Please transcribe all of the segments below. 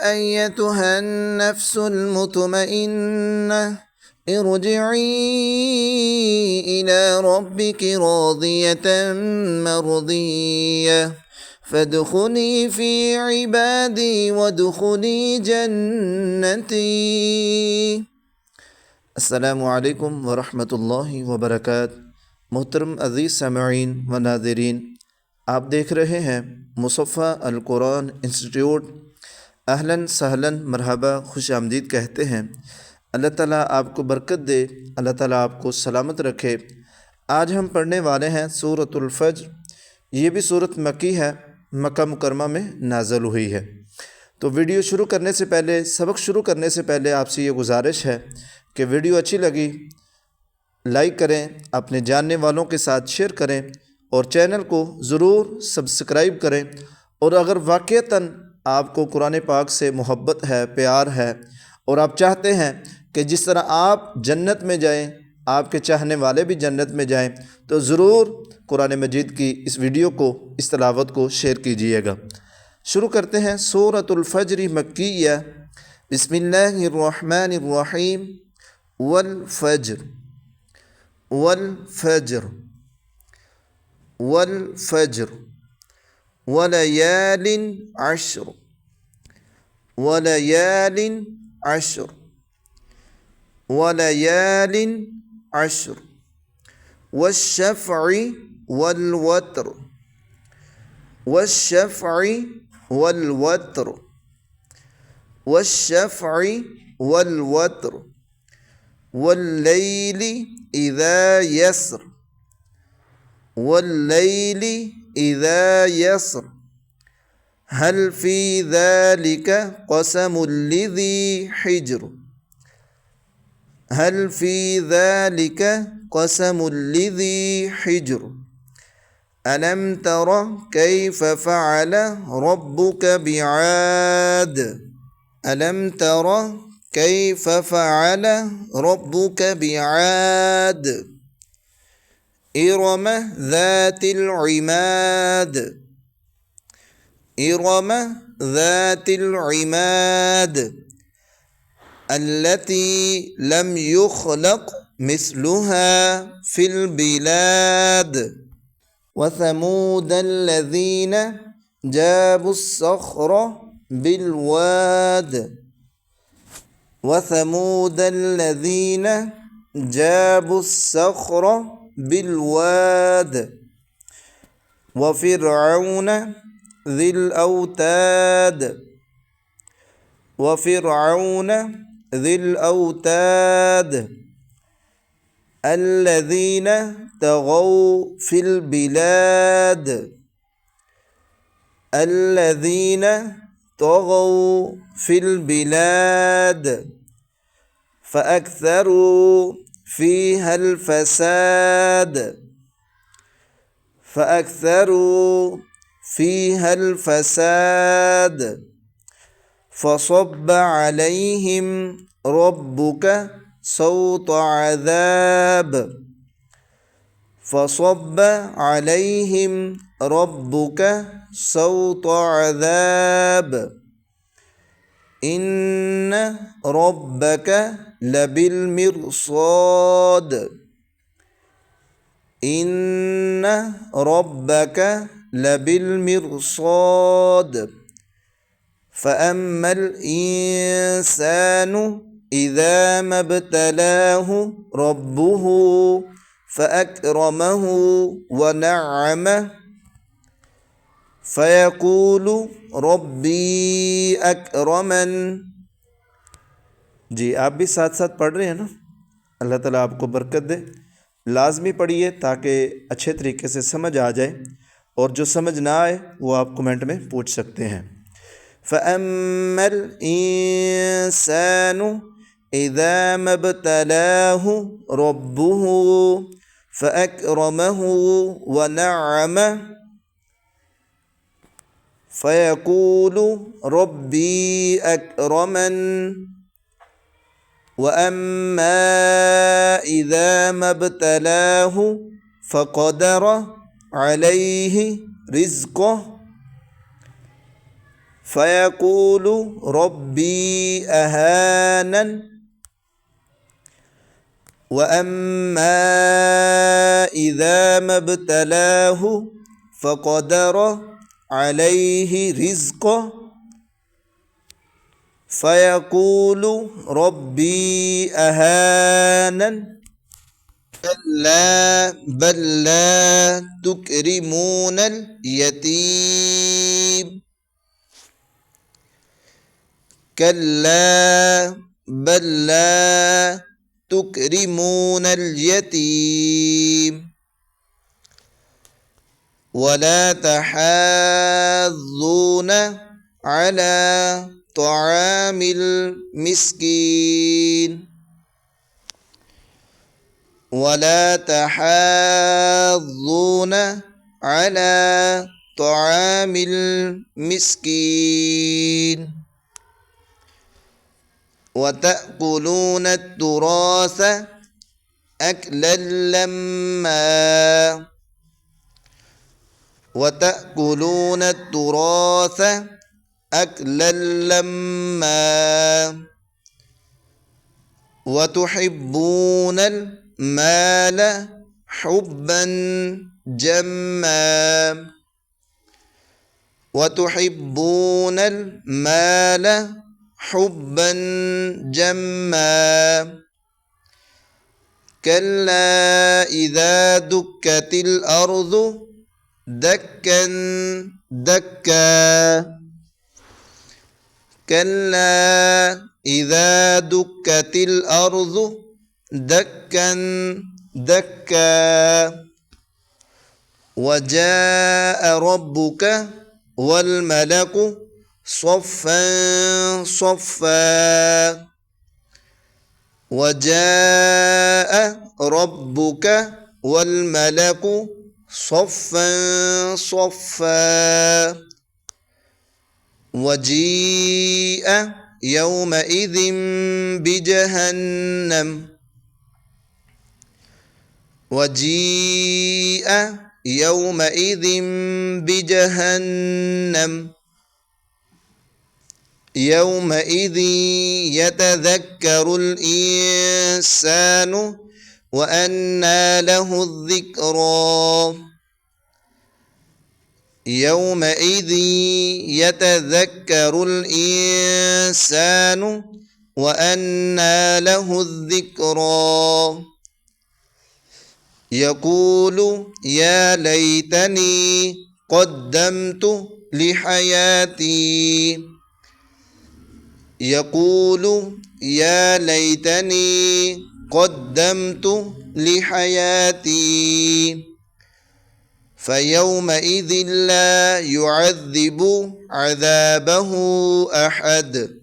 अय्यतुहा नफ्सुल मुतमइन्नह इरजिई इला रब्बिकी रादियतन मर्दिय्यह फदखुली फी इबादी वदखुली जन्नती। अस्सलामु अलैकुम वरहमतुल्लाहि वबरकातुहू। मोहतरम अज़ीज़ सामईन व नाज़रीन, आप देख रहे हैं मुसफ़ा अल कुरान इंस्टीट्यूट। अहलन सहलन मरहबा, खुश आमदीद कहते हैं। अल्लाह ताला आपको बरकत दे, अल्लाह ताला आपको सलामत रखे। आज हम पढ़ने वाले हैं सूरतुल फज्र। ये भी सूरत मक्की है, मक्का मुकरमा में नाज़िल हुई है। तो वीडियो शुरू करने से पहले, सबक शुरू करने से पहले आपसे ये गुजारिश है कि वीडियो अच्छी लगी लाइक करें, अपने जानने वालों के साथ शेयर करें और चैनल को ज़रूर सब्सक्राइब करें। और अगर वाक़ईतन आपको कुरान पाक से मोहब्बत है, प्यार है और आप चाहते हैं कि जिस तरह आप जन्नत में जाएं, आपके चाहने वाले भी जन्नत में जाएं, तो ज़रूर कुरान मजीद की इस वीडियो को, इस तिलावत को शेयर कीजिएगा। शुरू करते हैं सूरतुल फज्र मक्किया। बिस्मिल्लाहिर्रहमानिर्रहीम। वल फज्र वल फज्र वल फज्र वलयालिन अश्र वलयालिन अश्र वलयालिन अश्र वश्शफ़ई वल वत्र वश्शफ़ई वल वत्र वश्शफ़ई वल वत्र वल्लैलि इज़ा यस्र वल्लैलि इज़ा यस्र हल फ़ी ज़ालिका क़समुल लिज़ी हिज्र हल फ़ी ज़ालिका क़समुल लिज़ी हिज्र अलम तरा कैफ़ फ़अल रब्बुक बिआद अलम तरा कैफ़ फ़अल रब्बुक बिआद इरम ज़ातिल इमाद इरम ज़ातिल इमाद अल्लती लम युख़लक़ मिस्लुहा फ़िल बिलाद वसमूद अल्लज़ीन जाबुस्सख़्र बिलवाद वसमूद अल्लज़ीन जाबुस्सख़्र बिलवाद वफ़िरऔन ज़िल औताद वफ़िरऔन ज़िल औताद अल्लज़ीन तग़ौ फ़िल बिलाद अल्लज़ीन तग़ौ फ़िल बिलाद फ़अक्सरू फ़ीहल फ़साद फ़अक्सरू फ़ीहल फ़साद फ़सब्ब अलैहिम रब्बुक सौत अज़ाब फ़सब्ब अलैहिम रब्बुक सौत अज़ाब इन्न रब्बक लबिल मिरसाद इन्न रब्बक लबिल मिरसाद फ़अम्मल इंसानु इज़ा मब्तलाहु रब्बुहु फ़अक्रमहु व नअमह फ़यक़ूलु रब्बी अक्रमन। जी, आप भी साथ साथ पढ़ रहे हैं ना। अल्लाह ताला आपको बरकत दे। लाजमी पढ़िए ताकि अच्छे तरीके से समझ आ जाए, और जो समझ ना आए वो आप कमेंट में पूछ सकते हैं। फ़अम्मल इंसानु इज़ा मब्तलाहु रब्बुहु फ़अक्रमहु व नअमह फ़यक़ूलु रब्बी अक्रमन व अम्मा इज़ा मब्तलाहु फ़क़दर अलैहि रिज़्क़ह فيقول ربي أهانن وأما إذا ما ابتلاه فقدر عليه رزقه فيقول ربي أهانن كلا بل لا تكرمون اليتيم كلا بل لا تكرمون اليتيم ولا تحاضون على طعام المسكين ولا تحاضون على طعام المسكين وتأكلون التراث أكلا لما وتأكلون التراث أكلا لما وتحبون المال حبا جما وتحبون المال حبا جما كلا إذا دكت الأرض دكا دكا كلا إذا دكت الأرض دكا دكا وجاء ربك والملك صفا صفا وجاء ربك والملك صفا صفا وجيء يومئذ بجهنم وجيء يومئذ بجهنم يومئذ يتذكر الإنسان وأنى له الذكرى يومئذ يتذكر الإنسان وأنى له الذكرى يقول يا ليتني قدمت لحياتي يقول يا ليتني قدمت لحياتي فيومئذ لا يعذب عذابه أحد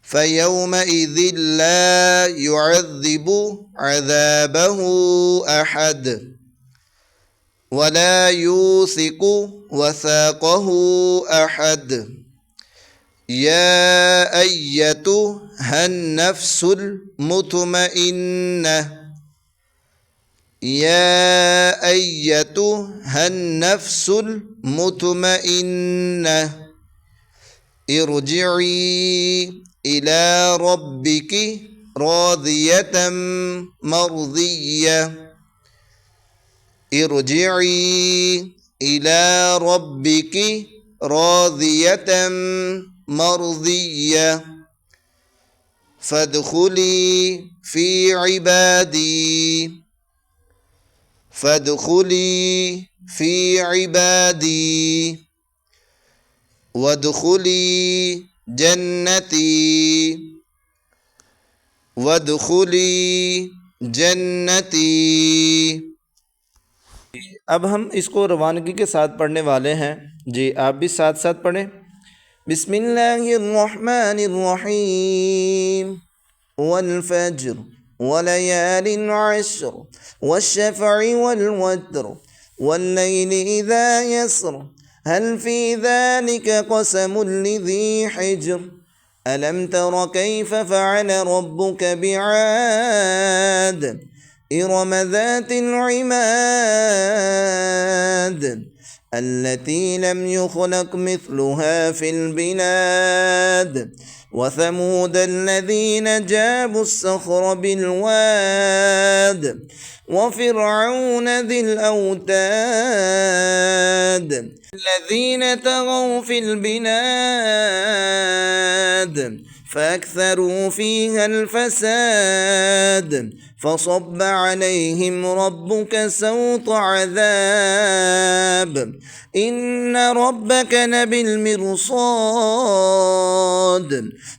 فيومئذ لا يعذب عذابه أحد ولا يوثق وثاقه أحد يا أيتها النفس المطمئنة يا أيتها النفس المطمئنة ارجعي إلى ربك راضية مرضية ارجعي إلى ربك راضية مرضية فادخلي في عبادي فادخلي في عبادي وادخلي جنتي वदखुली जन्नती। अब हम इसको रवानगी के साथ पढ़ने वाले हैं। जी आप भी साथ साथ पढ़ें। बिस्मिल्लाहिर्रहमानिर्रहीम वल फज्र वलयालिन अश्र वश्शफ़अ वल वत्र वल्लैलि इज़ा यसर हल फ़ी ज़ालिका क़समुल लिज़ी हिज्र अलम तर कैफ़ फ़अल रब्बुक बिआद इरम ज़ातिल इमाद التي لم يخلق مثلها في البلاد وثمود الذين جابوا الصخر بالواد وفرعون ذي الأوتاد الذين طغوا في البلاد فأكثروا فيها الفساد فصب عليهم ربك سوط عذاب إن ربك لبالمرصاد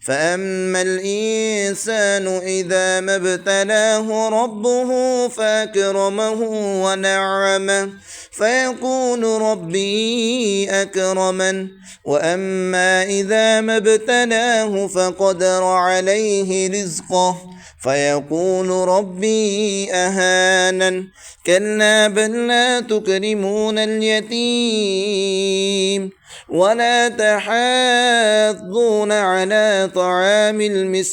فأما الإنسان إذا ما ابتلاه ربه فأكرمه ونعمه فيقول ربي أكرمن وأما إذا ما ابتلاه فقدر عليه رزقه فيقول ربي أهانن كلا بل لا تكرمون اليتيم ولا تحاضون على طعام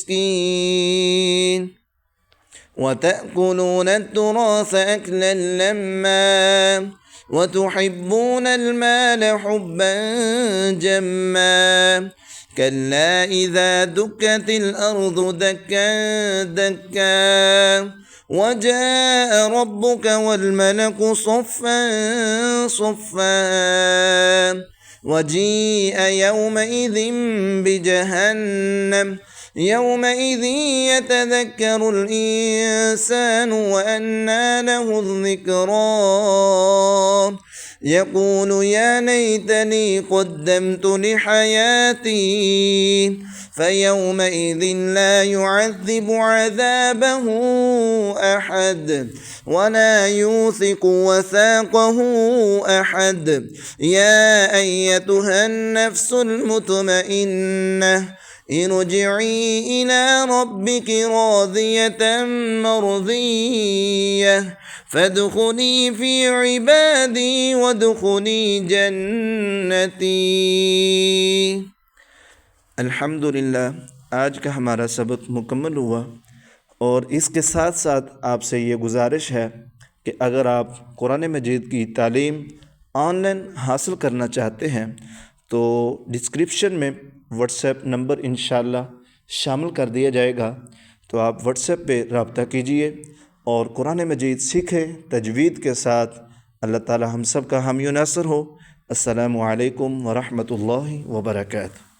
المسكين وتأكلون التراث أكلا لما وتحبون المال حبا جما كلا إذا دكت الأرض دكا دكا وجاء ربك والملك صفا صفا وجيء يومئذ بجهنم يومئذ يتذكر الإنسان وأنى له الذكرى يقول يا ليتني قدمت لحياتي فيومئذ لا يعذب عذابه أحد ولا يوثق وثاقه أحد يا أيتها النفس المطمئنة ارجعي إلى ربك راضية مرضية فادخلي في عبادي وادخلي जन्नती। अल्हम्दुलिल्लाह, आज का हमारा सबक मुकम्मल हुआ और इसके साथ साथ आपसे ये गुजारिश है कि अगर आप कुरान मजीद की तालीम ऑनलाइन हासिल करना चाहते हैं तो डिस्क्रिप्शन में व्हाट्सएप नंबर इंशाअल्लाह शामिल कर दिया जाएगा, तो आप व्हाट्सएप पे रब्ता कीजिए और कुरान मजीद सीखें तजवीद के साथ। अल्लाह ताला हम सब का हामी नासर हो। अस्सलामु अलैकुम व रहमतुल्लाहि व बरकातहू।